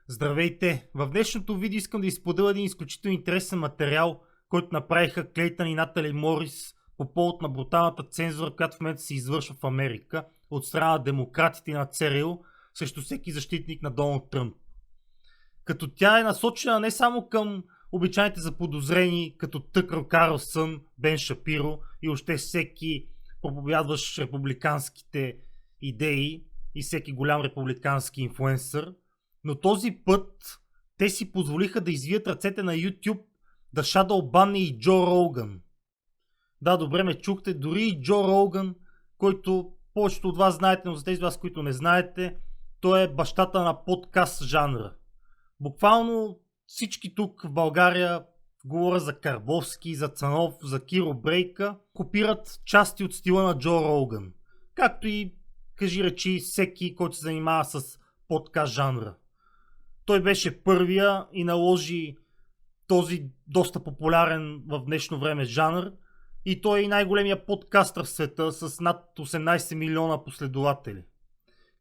Здравейте! В днешното видео искам да изподеля един изключително интересен материал, който направиха Клейтън и Натали Морис по повод на бруталната цензура, която в момента се извършва в Америка от страна на демократите и на ЦРУ срещу всеки защитник на Доналд Тръмп. Като тя е насочена не само към обичайните заподозрени, като Тъкър Карлсън, Бен Шапиро и още всеки проповядващ републиканските идеи и всеки голям републикански инфлуенсър, но този път те си позволиха да извият ръцете на YouTube да shadow банне и Джо Роган. Да, добре ме чухте, дори и Джо Роган, който повечето от вас знаете, но за тези вас, които не знаете, той е бащата на подкаст жанра. Буквално всички тук в България, говоря за Карбовски, за Цанов, за Киро Брейка, копират части от стила на Джо Роган. Както и, кажи речи, всеки, който се занимава с подкаст жанра. Той беше първия и наложи този доста популярен в днешно време жанр и той е и най-големия подкастър в света с над 18 милиона последователи.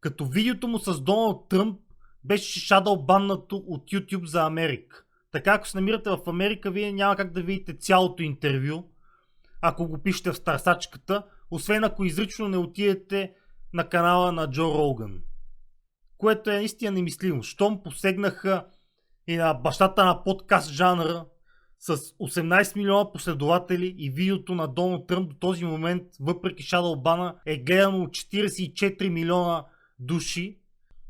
Като видеото му с Доналд Тръмп беше shadow баннато от YouTube за Америка. Така ако се намирате в Америка, вие няма как да видите цялото интервю, ако го пишете в търсачката, освен ако изрично не отидете на канала на Джо Роган. Което е наистина немислимо. Щом посегнаха и на бащата на подкаст жанра с 18 милиона последователи и видеото на Доналд Тръмп до този момент, въпреки шадълбана, е гледано от 44 милиона души.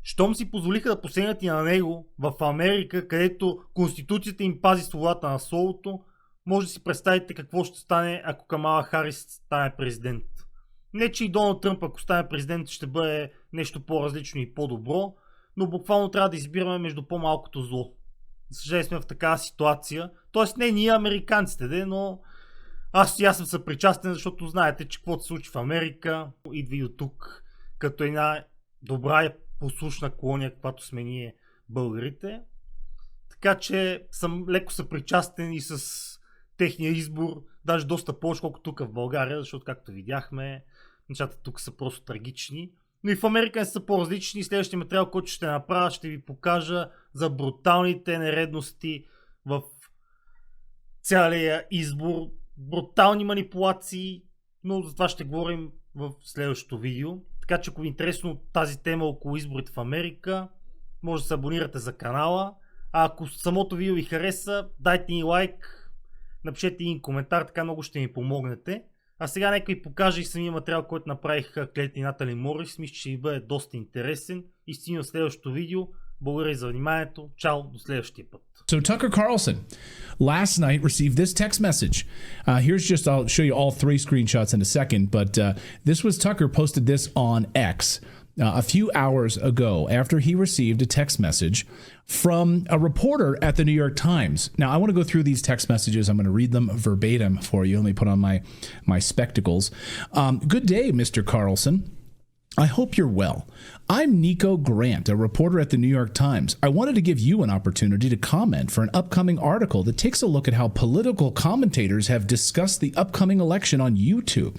Щом си позволиха да посегнат и на него в Америка, където конституцията им пази свободата на словото, може да си представите какво ще стане, ако Камала Харис стане президент. Не, че и Доналд Тръмп, ако стане президент, ще бъде нещо по-различно и по-добро, но буквално трябва да избираме между по-малкото зло. За съжаление сме в такава ситуация. Тоест не ние американците, но аз съм съпричастен, защото знаете, че каквото се случи в Америка, идва и от тук, като една добра и послушна колония, каквато сме ние българите. Така че съм леко съпричастен и с техния избор, даже доста повече, колкото тук в България, защото както видяхме, нещата тук са просто трагични. Но и в Америка не са по-различни. Следващия материал, който ще направя, ще ви покажа за бруталните нередности в цялия избор, брутални манипулации, но за това ще говорим в следващото видео. Така че ако ви е интересно тази тема около изборите в Америка, може да се абонирате за канала. А ако самото видео ви хареса, дайте ни лайк, напишете един коментар, така много ще ми помогнете. А сега нека ви покажа и самия материал, който направиха Клейтън и Натали Морис. Мисля, че ще ви бъде доста интересен. И стигна в следващото видео. Благодаря за вниманието. Чао, до следващия път. So Tucker Carlson last night received this text message. I'll show you all three screenshots in a second, but this was Tucker posted this on X a few hours ago after he received a text message from a reporter at the New York Times. Now, I want to go through these text messages. I'm going to read them verbatim for you. Let me put on my spectacles. Good day, Mr. Carlson. I hope you're well. I'm Nico Grant, a reporter at the New York Times. I wanted to give you an opportunity to comment for an upcoming article that takes a look at how political commentators have discussed the upcoming election on YouTube.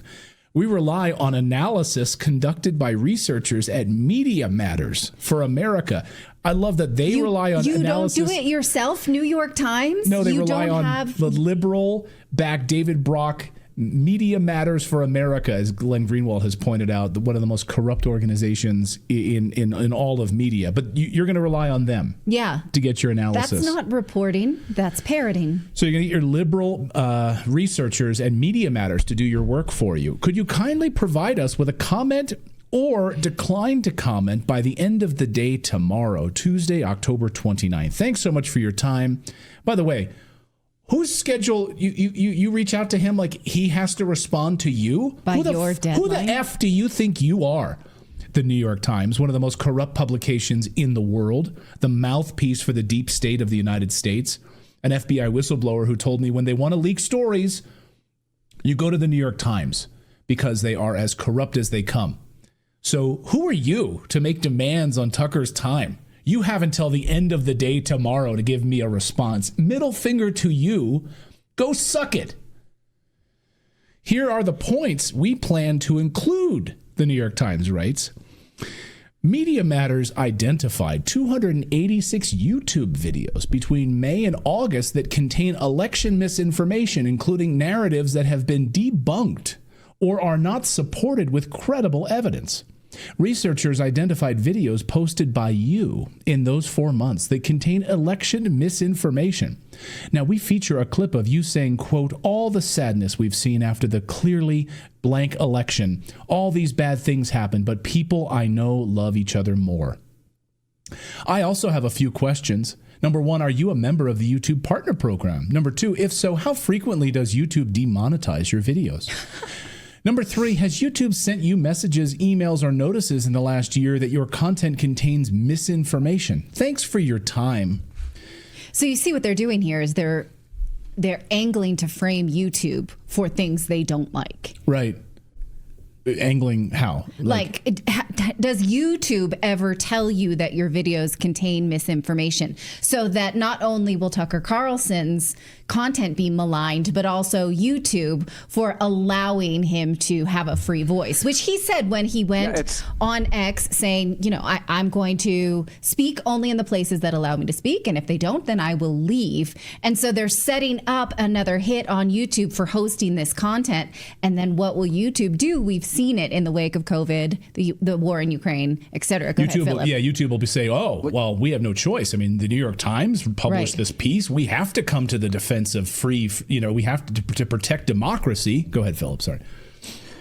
We rely on analysis conducted by researchers at Media Matters for America. I love that they rely on analysis. You don't do it yourself, New York Times? No, they rely on the liberal-backed David Brock Media Matters for America, as Glenn Greenwald has pointed out, one of the most corrupt organizations in all of media. But you're going to rely on them to get your analysis. That's not reporting. That's parroting. So you're going to get your liberal researchers and Media Matters to do your work for you. Could you kindly provide us with a comment or decline to comment by the end of the day tomorrow, Tuesday, October 29th? Thanks so much for your time. By the way, whose schedule, you reach out to him like he has to respond to you? By your deadline? Who the F do you think you are? The New York Times, one of the most corrupt publications in the world, the mouthpiece for the deep state of the United States, an FBI whistleblower who told me when they want to leak stories, you go to the New York Times because they are as corrupt as they come. So who are you to make demands on Tucker's time? You have until the end of the day tomorrow to give me a response. Middle finger to you. Go suck it. Here are the points we plan to include, the New York Times writes. Media Matters identified 286 YouTube videos between May and August that contain election misinformation, including narratives that have been debunked or are not supported with credible evidence. Researchers identified videos posted by you in those 4 months that contain election misinformation. Now, we feature a clip of you saying, quote, all the sadness we've seen after the clearly blank election. All these bad things happen, but people I know love each other more. I also have a few questions. Number one, are you a member of the YouTube Partner Program? Number two, if so, how frequently does YouTube demonetize your videos? Number three, has YouTube sent you messages, emails, or notices in the last year that your content contains misinformation? Thanks for your time. So you see what they're doing here is they're angling to frame YouTube for things they don't like. Right. Angling how? Does YouTube ever tell you that your videos contain misinformation so that not only will Tucker Carlson's content be maligned, but also YouTube for allowing him to have a free voice, which he said when he went on X saying, you know, I'm going to speak only in the places that allow me to speak. And if they don't, then I will leave. And so they're setting up another hit on YouTube for hosting this content. And then what will YouTube do? We've seen it in the wake of COVID, the war in Ukraine, et cetera. Go ahead, Philip. YouTube will be saying, oh, well, we have no choice. I mean, the New York Times published this piece. We have to come to the defense of free, we have to protect democracy. Go ahead, Philip. Sorry.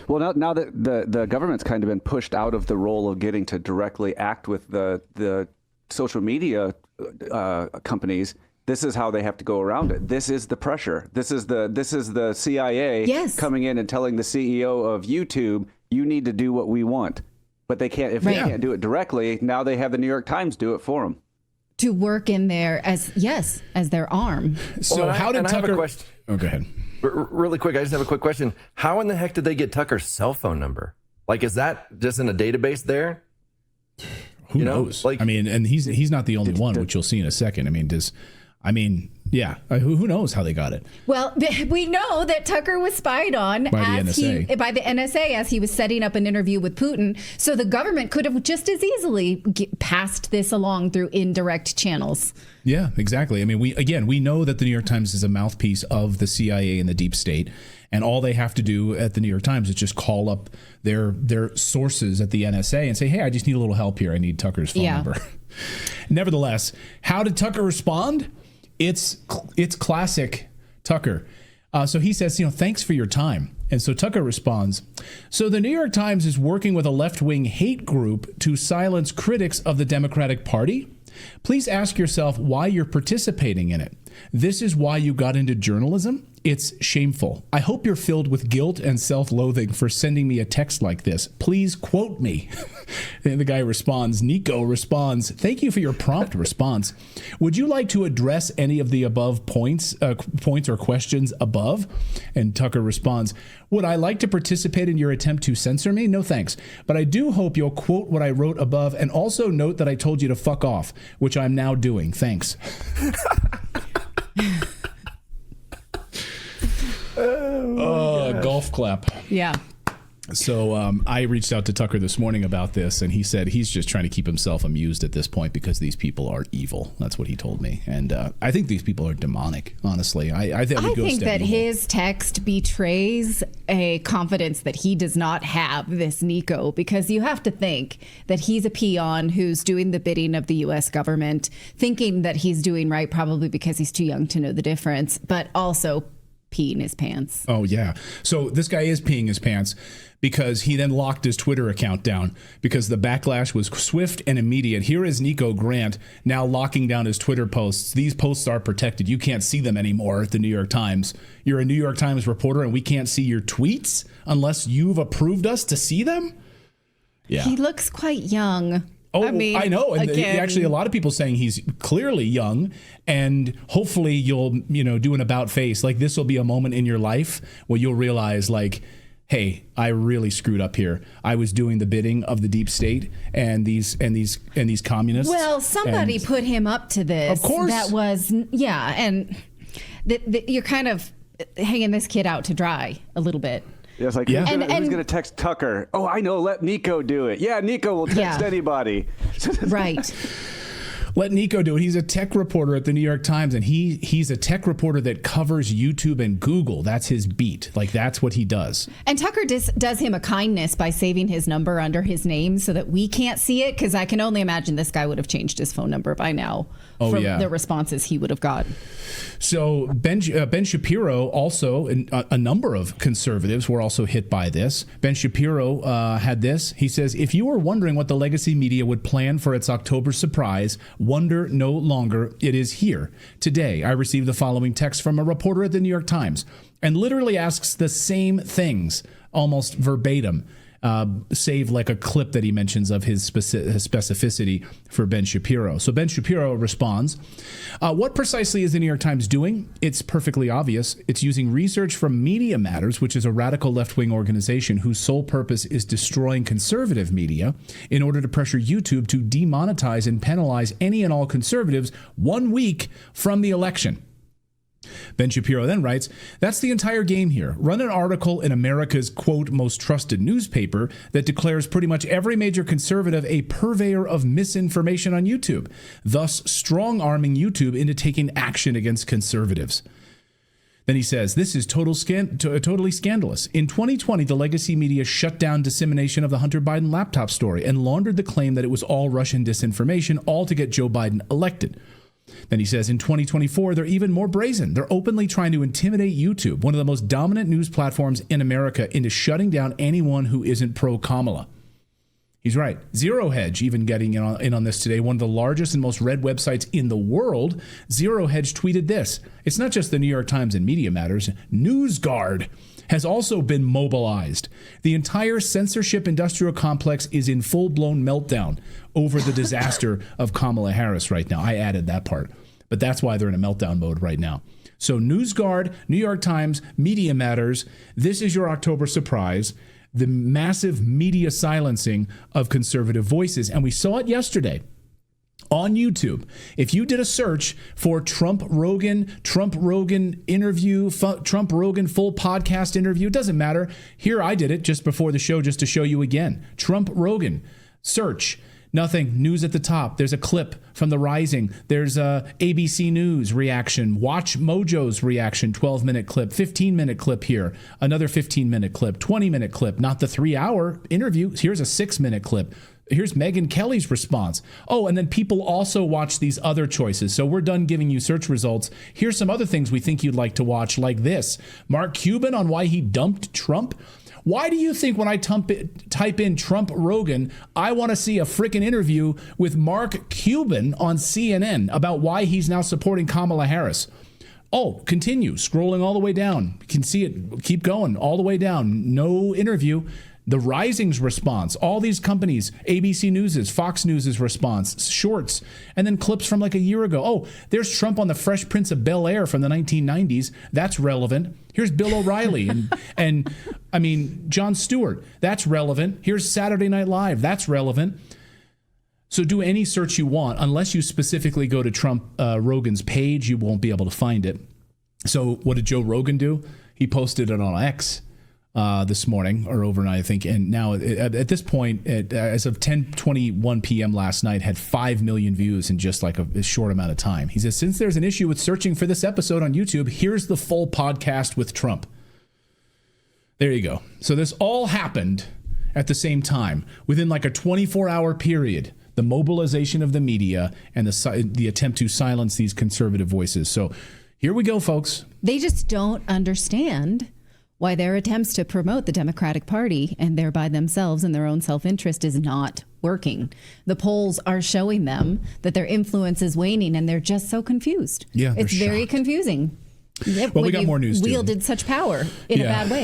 Well, now that the government's kind of been pushed out of the role of getting to directly act with the social media companies, this is how they have to go around it. This is the pressure. This is the CIA coming in and telling the CEO of YouTube, you need to do what we want. But they can't, if they can't do it directly, now they have the New York Times do it for them. To work in there as their arm. So how did Tucker? I have a question. Oh, go ahead. Really quick, I just have a quick question. How in the heck did they get Tucker's cell phone number? Like, is that just in a database there? Who knows? Like, I mean, and he's not the only one, which you'll see in a second. I mean, who knows how they got it? Well, we know that Tucker was spied on by the NSA as he was setting up an interview with Putin. So the government could have just as easily passed this along through indirect channels. Yeah, exactly. I mean, we know that the New York Times is a mouthpiece of the CIA and the deep state. And all they have to do at the New York Times is just call up their sources at the NSA and say, hey, I just need a little help here. I need Tucker's phone number. Nevertheless, how did Tucker respond? It's classic Tucker. So he says, thanks for your time. And so Tucker responds, so the New York Times is working with a left-wing hate group to silence critics of the Democratic Party. Please ask yourself why you're participating in it. This is why you got into journalism. It's shameful. I hope you're filled with guilt and self-loathing for sending me a text like this. Please quote me. And the guy responds, Nico responds, thank you for your prompt response. Would you like to address any of the above points or questions above? And Tucker responds, would I like to participate in your attempt to censor me? No thanks. But I do hope you'll quote what I wrote above and also note that I told you to fuck off, which I'm now doing. Thanks. Golf clap. Yeah. So I reached out to Tucker this morning about this, and he said he's just trying to keep himself amused at this point because these people are evil. That's what he told me. And I think these people are demonic, honestly. I think that his text betrays a confidence that he does not have, this Nico, because you have to think that he's a peon who's doing the bidding of the U.S. government, thinking that he's doing right, probably because he's too young to know the difference, but also peeing his pants. Oh, yeah. So this guy is peeing his pants because he then locked his Twitter account down because the backlash was swift and immediate. Here is Nico Grant now locking down his Twitter posts. These posts are protected. You can't see them anymore at the New York Times. You're a New York Times reporter and we can't see your tweets unless you've approved us to see them? Yeah. He looks quite young. Oh, I know. And actually, a lot of people saying he's clearly young, and hopefully you'll, do an about face. Like, this will be a moment in your life where you'll realize, like, hey, I really screwed up here. I was doing the bidding of the deep state and these communists. Well, somebody put him up to this. Of course. That was, and you're kind of hanging this kid out to dry a little bit. Yeah, it's like, Yeah. who's going to text Tucker? Oh, I know. Let Nico do it. Yeah, Nico will text anybody. Right. Let Nico do it. He's a tech reporter at the New York Times, and he's a tech reporter that covers YouTube and Google. That's his beat. Like, that's what he does. And Tucker does him a kindness by saving his number under his name so that we can't see it, because I can only imagine this guy would have changed his phone number by now from the responses he would have got. So Ben Shapiro also, and a number of conservatives were also hit by this. Ben Shapiro had this. He says, if you were wondering what the legacy media would plan for its October surprise, wonder no longer. It is here. Today, I received the following text from a reporter at the New York Times, and literally asks the same things, almost verbatim, save like a clip that he mentions of his specificity for Ben Shapiro. So Ben Shapiro responds, what precisely is the New York Times doing? It's perfectly obvious. It's using research from Media Matters, which is a radical left-wing organization whose sole purpose is destroying conservative media in order to pressure YouTube to demonetize and penalize any and all conservatives 1 week from the election. Ben Shapiro then writes, that's the entire game here. Run an article in America's, quote, most trusted newspaper that declares pretty much every major conservative a purveyor of misinformation on YouTube, thus strong-arming YouTube into taking action against conservatives. Then he says, this is totally scandalous. In 2020, the legacy media shut down dissemination of the Hunter Biden laptop story and laundered the claim that it was all Russian disinformation, all to get Joe Biden elected. Then he says in 2024, they're even more brazen. They're openly trying to intimidate YouTube, one of the most dominant news platforms in America, into shutting down anyone who isn't pro-Kamala. He's right. Zero Hedge even getting in on this today. One of the largest and most read websites in the world. Zero Hedge tweeted this. It's not just the New York Times and Media Matters. NewsGuard has also been mobilized. The entire censorship industrial complex is in full-blown meltdown over the disaster of Kamala Harris right now. I added that part, but that's why they're in a meltdown mode right now. So NewsGuard, New York Times, Media Matters, this is your October surprise, the massive media silencing of conservative voices. And we saw it yesterday on YouTube. If you did a search for Trump Rogan interview, Trump Rogan full podcast interview, it doesn't matter. Here I did it just before the show just to show you again. Trump Rogan, search. Nothing. News at the top. There's a clip from The Rising. There's a ABC News reaction. Watch Mojo's reaction, 12-minute clip, 15-minute clip here, another 15-minute clip, 20-minute clip, not the 3-hour interview. Here's a 6-minute clip. Here's Megyn Kelly's response. Oh, and then people also watch these other choices. So we're done giving you search results. Here's some other things we think you'd like to watch, like this. Mark Cuban on why he dumped Trump. Why do you think when I type in Trump Rogan, I want to see a freaking interview with Mark Cuban on CNN about why he's now supporting Kamala Harris? Oh, continue scrolling all the way down. You can see it. Keep going all the way down. No interview. The Rising's response, all these companies, ABC News's, Fox News's response, shorts, and then clips from like a year ago. Oh, there's Trump on the Fresh Prince of Bel-Air from the 1990s. That's relevant. Here's Bill O'Reilly and I mean, Jon Stewart. That's relevant. Here's Saturday Night Live. That's relevant. So do any search you want. Unless you specifically go to Trump Rogan's page, you won't be able to find it. So what did Joe Rogan do? He posted it on X this morning or overnight, I think. And now at this point, as of 10:21 p.m. last night, had 5 million views in just like a short amount of time. He says, since there's an issue with searching for this episode on YouTube, here's the full podcast with Trump. There you go. So this all happened at the same time, within like a 24-hour period, the mobilization of the media and the attempt to silence these conservative voices. So here we go, folks. They just don't understand why their attempts to promote the Democratic Party and thereby themselves and their own self-interest is not working. The polls are showing them that their influence is waning, and they're just so confused. Yeah, it's very confusing. Well, we got more news, too. Wielded such power in a bad way.